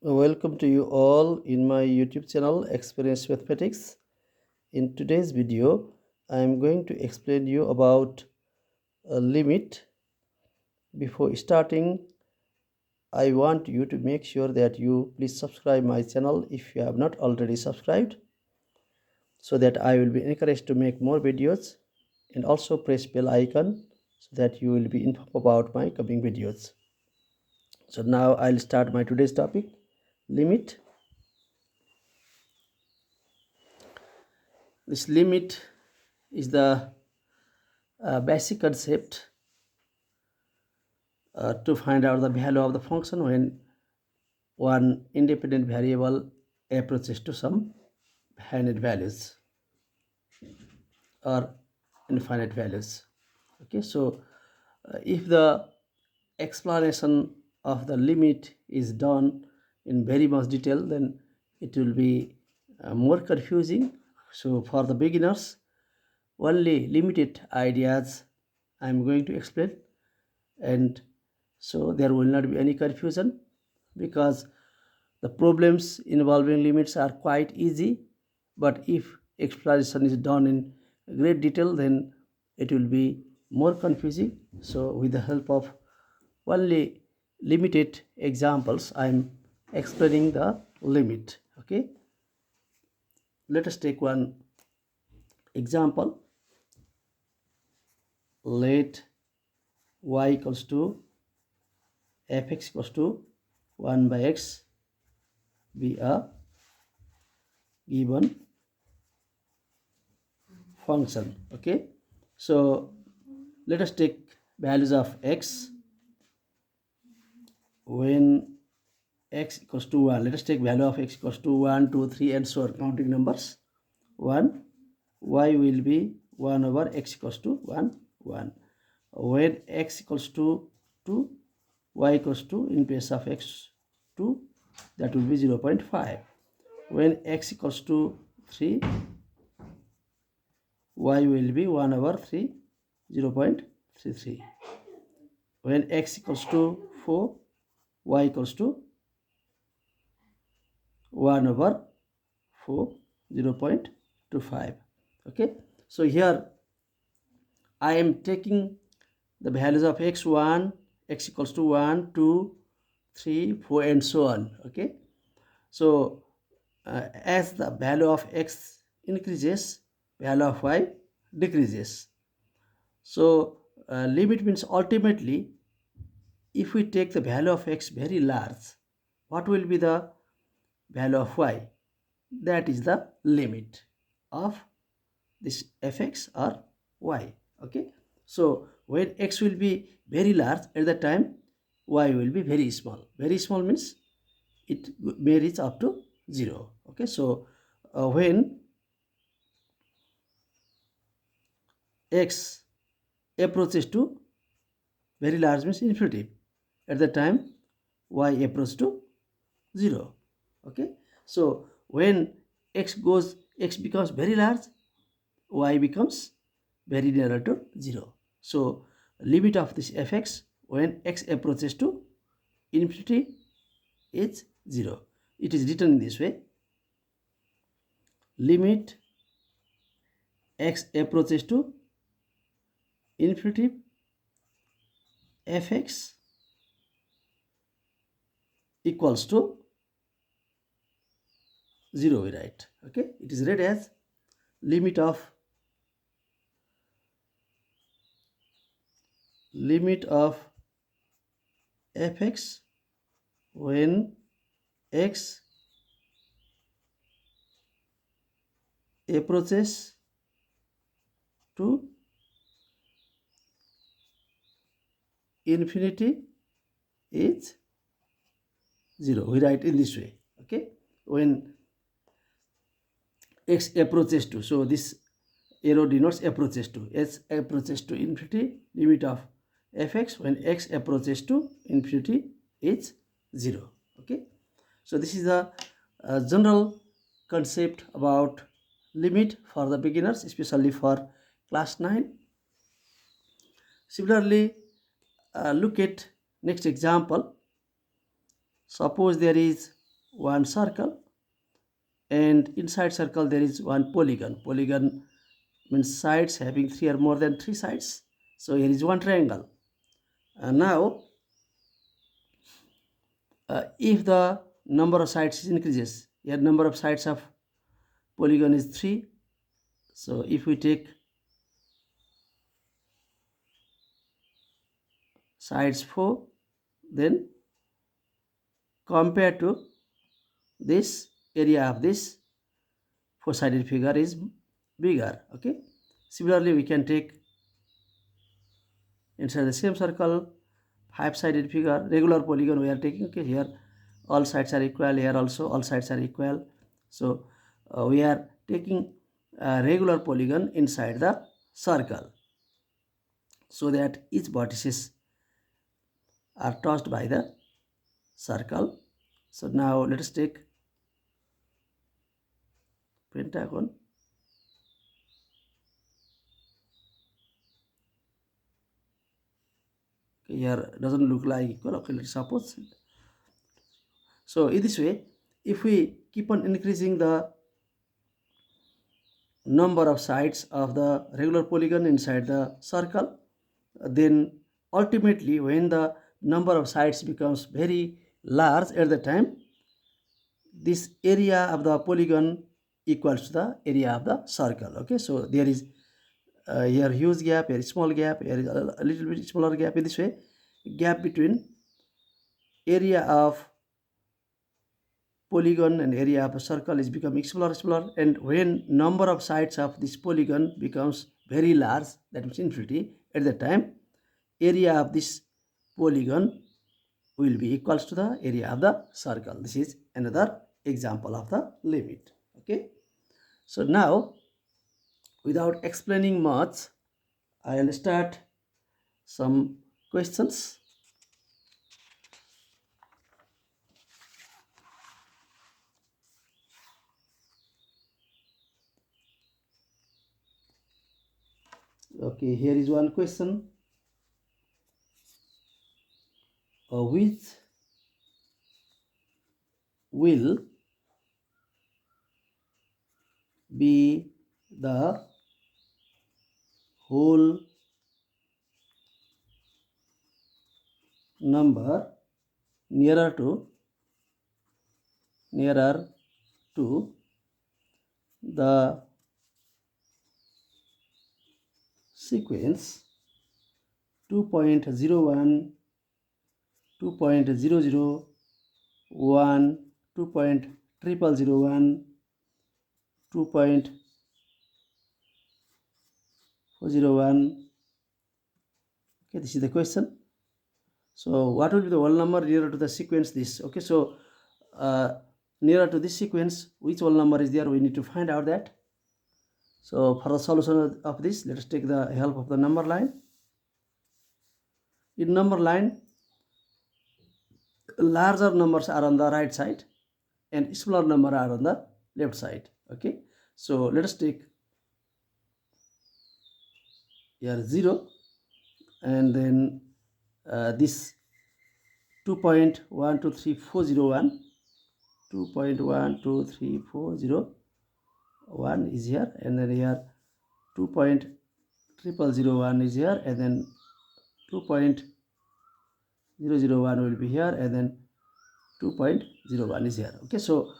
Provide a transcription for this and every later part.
Welcome to you all in my YouTube channel Experience Mathematics. In today's video, I am going to explain you about a limit. Before starting, I want you to make sure that you please subscribe my channel if you have not already subscribed, so that I will be encouraged to make more videos, and also press bell icon so that you will be informed about my coming videos. So now I'll start my today's topic, limit. This limit is the basic concept to find out the value of the function when one independent variable approaches to some finite values or infinite values. Okay, so if the explanation of the limit is done in very much detail, then it will be more confusing. So for the beginners, only limited ideas I am going to explain, and so there will not be any confusion, because the problems involving limits are quite easy, but if explanation is done in great detail, then it will be more confusing. So with the help of only limited examples, I am explaining the limit. Okay, let us take one example. Let y equals to fx equals to 1 by x be a given function. Okay, so let us take values of x when x equals to 1. Let us take value of x equals to 1, 2, 3, and so on, counting numbers. 1, y will be 1 over x equals to 1, 1. When x equals to 2, y equals to, in place of x 2, that will be 0.5. When x equals to 3, y will be 1 over 3, 0.33. When x equals to 4, y equals to 1 over 4, 0.25. Okay, so here I am taking the values of x1, x equals to 1, 2, 3, 4, and so on. Okay, so as the value of x increases, value of y decreases. So limit means ultimately, if we take the value of x very large, what will be the value of y? That is the limit of this fx or y. Okay, so when x will be very large, at the time y will be very small. Very small means it may reach up to 0. Okay, so when x approaches to very large means infinity, at the time y approaches to 0. Okay, so when x becomes very large, y becomes very nearer to 0. So limit of this fx when x approaches to infinity is 0. It is written in this way: limit x approaches to infinity, fx equals to 0, we write. Okay, it is read as limit of fx when x approaches to infinity is 0. We write in this way. Okay, when x approaches to, so this arrow denotes approaches to, s approaches to infinity, limit of fx when x approaches to infinity is 0. Okay, so this is the general concept about limit for the beginners, especially for class 9. Similarly, look at next example. Suppose there is one circle, and inside circle there is one polygon. Polygon means sides having three or more than three sides. So here is one triangle. Now if the number of sides increases, here number of sides of polygon is 3. So if we take sides 4, then compared to this area of this four-sided figure is bigger. Okay, similarly we can take inside the same circle five-sided figure, regular polygon we are taking. Okay, here all sides are equal, here also all sides are equal. So we are taking a regular polygon inside the circle so that each vertices are touched by the circle. So now let us take pentagon. Okay, here doesn't look like equal. Okay, let's suppose. So in this way, if we keep on increasing the number of sides of the regular polygon inside the circle, then ultimately when the number of sides becomes very large at the time, this area of the polygon equals to the area of the circle. Okay, so there is here huge gap, here small gap, here is a little bit smaller gap. In this way, gap between area of polygon and area of a circle is becoming smaller, and when number of sides of this polygon becomes very large, that means infinity, at the time area of this polygon will be equals to the area of the circle. This is another example of the limit. Okay, so now without explaining much, I will start some questions. Okay, here is one question. Which will be the whole number nearer to the sequence 2.01, 2.001, 2.0001, 2.401. Okay, this is the question. So what will be the whole number nearer to the sequence this? Okay, so nearer to this sequence, which whole number is there? We need to find out that. So for the solution of this, let us take the help of the number line. In number line, larger numbers are on the right side and smaller number are on the left side. Okay, so let us take here 0, and then this 2.123401, 2.123401 is here, and then here 2.0001 is here, and then 2.001 will be here, and then 2.01 is here. Okay, so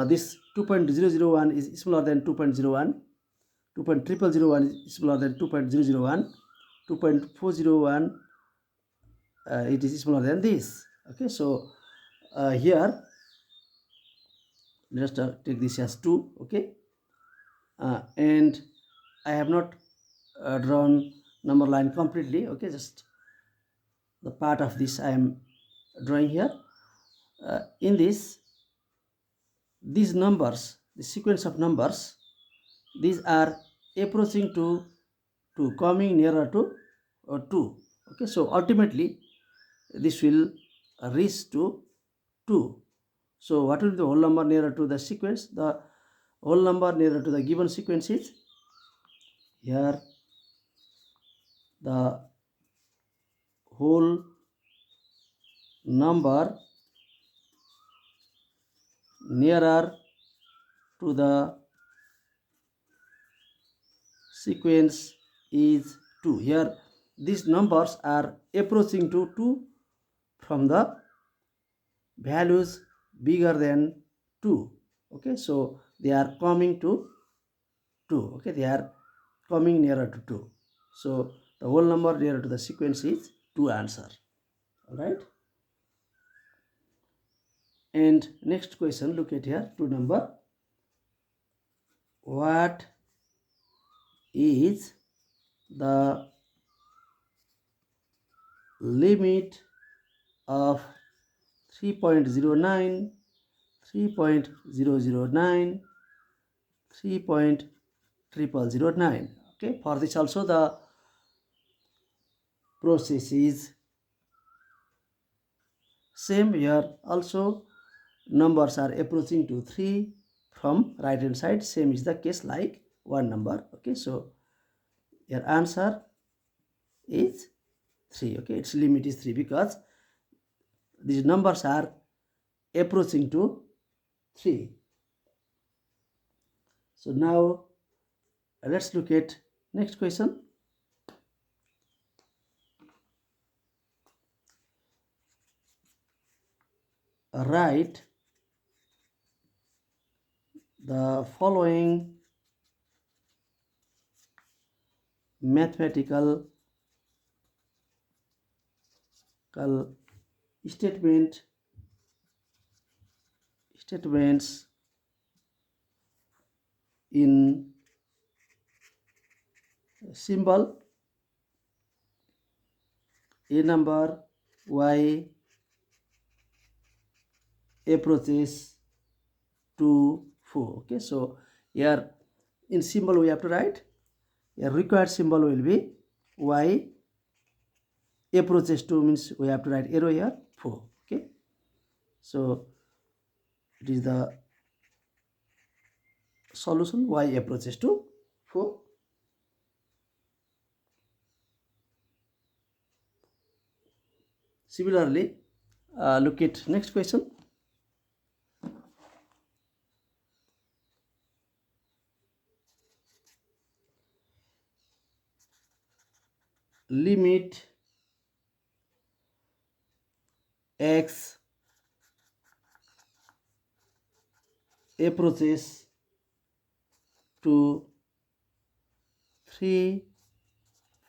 this 2.001 is smaller than 2.01, 2.0001 is smaller than 2.001, 2.401 it is smaller than this. Okay, so here let us take this as 2. Okay, and I have not drawn number line completely. Okay, just the part of this I am drawing here. In this, these numbers, the sequence of numbers, these are approaching to coming nearer to 2. Okay, so ultimately this will reach to 2. So what will be the whole number nearer to the sequence? The whole number nearer to the given sequence is here the whole number nearer to the sequence is 2. Here these numbers are approaching to 2 from the values bigger than 2. Okay, so they are coming to 2. Okay, they are coming nearer to 2. So the whole number nearer to the sequence is 2 answer. All right. And next question, look at here, 2 number. What is the limit of 3.09, 3.009, 3.0009? Okay, for this also the process is same. Here also numbers are approaching to 3 from right hand side. Same is the case like 1 number. Okay, so your answer is 3. Okay, its limit is 3 because these numbers are approaching to 3. So now let's look at next question. Write the following mathematical statements in symbol a number y approaches to 4. Okay, so here in symbol we have to write, a required symbol will be y approaches to, means we have to write arrow here 4. Okay, so it is the solution, y approaches to 4. Similarly, look at next question. Limit x approaches to 3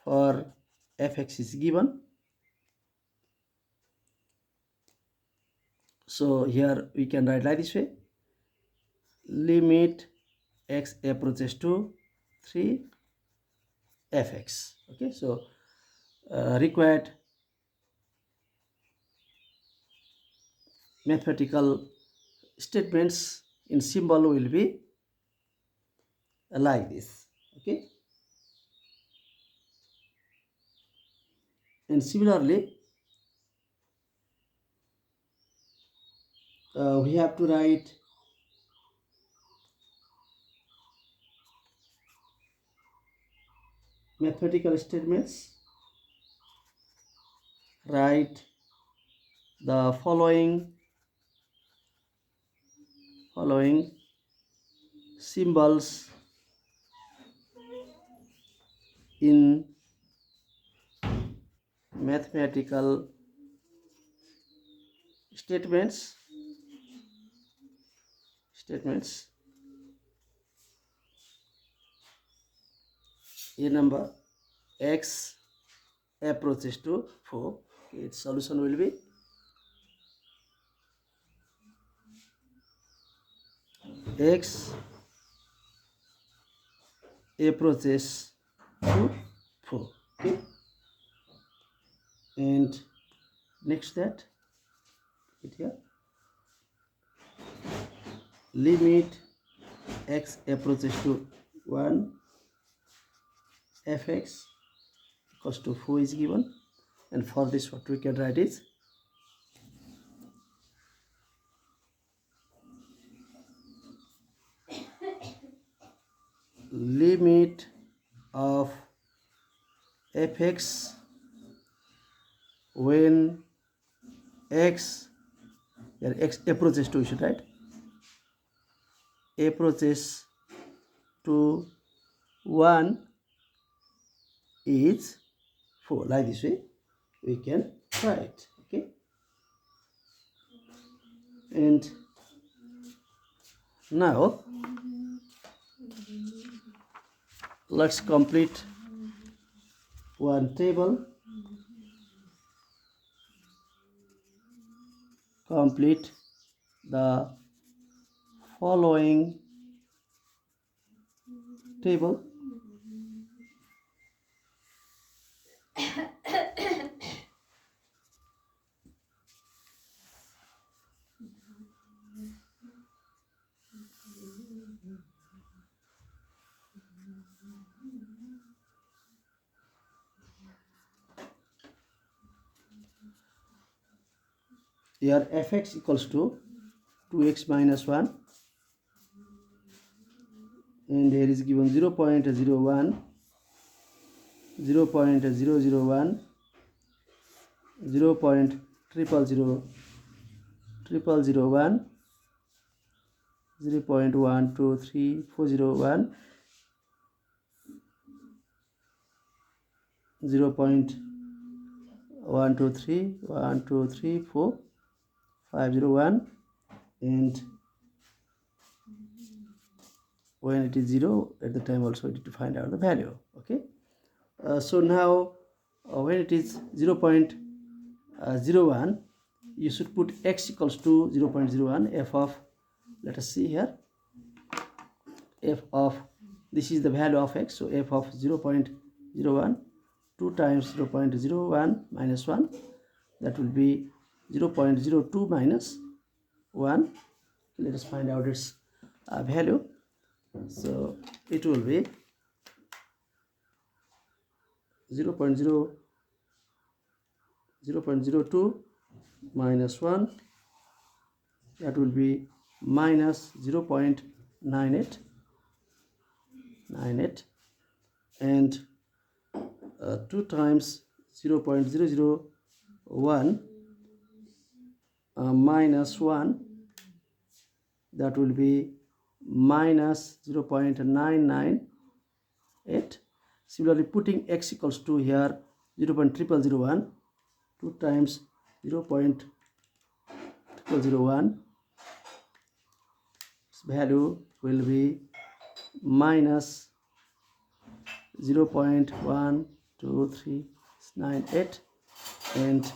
for fx is given. So here we can write like this way, limit x approaches to 3 fx. Okay, so required mathematical statements in symbol will be like this. Okay, and similarly we have to write mathematical statements. Write the following symbols in mathematical statements a number x approaches to 4. Okay, its solution will be x approaches to 4. Okay, and next that it here, limit x approaches to 1 fx equals to 4 is given, and for this what we can write is limit of fx when x, here x approaches to, we should write approaches to 1 is 4. Like this way we can write. Okay, and now let's complete one table. Complete the following table. Here fx equals to 2x minus 1, and here is given 0 0.01, 0 0.001, 0 0.00001, 0 0.123401, 0 0.123, 501, and when it is 0 at the time also we need to find out the value. Okay, so now when it is 0 0.01, you should put x equals to 0 0.01, f of, let us see here, f of, this is the value of x, so f of 0 0.01, 2 times 0 0.01 minus 1, that will be 0 0.02 minus 1. Let us find out its value. So it will be 0 0.02 minus 1, that will be minus 0 0.98, and 2 times 0 0.001 minus 1, that will be minus 0 0.998. Similarly, putting x equals to here 0 0.0001, 2 times 0 0.001, its value will be minus 0 0.12398, and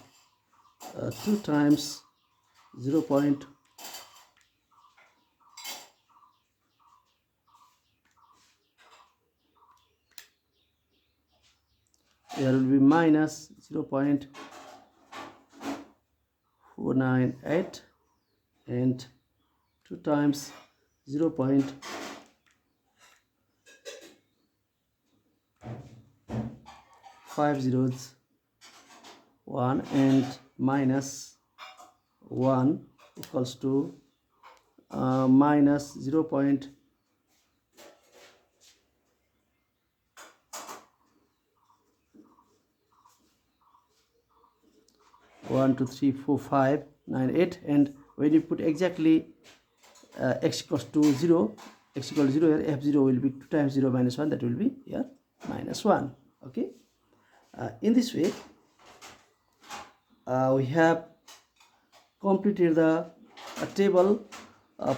2 times 0. There will be minus 0 0.498, and 2 times 0 0.501, and minus 1 equals to minus 0 .1234598, and when you put exactly x equals to 0, x equal to 0, here f0 will be 2 times 0 minus 1, that will be here minus 1. Okay, in this way we have completed the table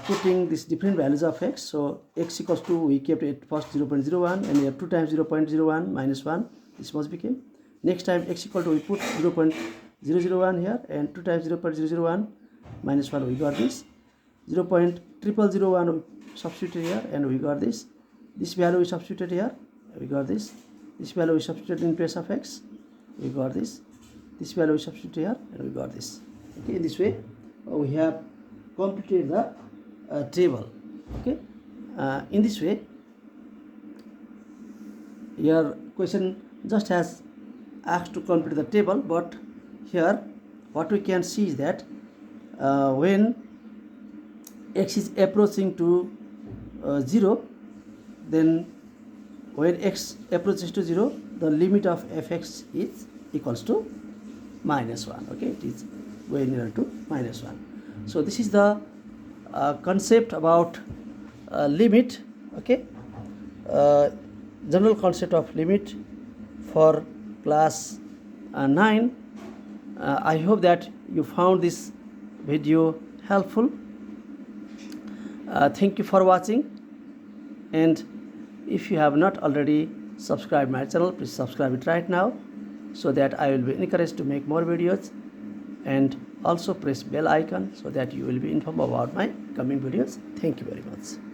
putting these different values of x. So x equals to, we kept it first 0 0.01, and here 2 times 0 0.01 minus 1, this must become. Next time x equal to, we put 0 0.001 here, and 2 times 0 0.001 minus 1, we got this. 0 0.0001 we substituted here, and we got this. This value we substituted here, we got this. This value we substituted in place of x, we got this. This value we substituted here, and we got this. Okay, in this way we have completed the table. Okay, in this way your question just has asked to complete the table, but here what we can see is that when x is approaching to 0, then when x approaches to 0, the limit of fx is equals to minus 1. Okay, it is going near to minus 1. So this is the concept about limit, okay, general concept of limit for class 9. I hope that you found this video helpful. Thank you for watching, and if you have not already subscribed my channel, please subscribe it right now so that I will be encouraged to make more videos, and also press bell icon so that you will be informed about my coming videos. Thank you very much.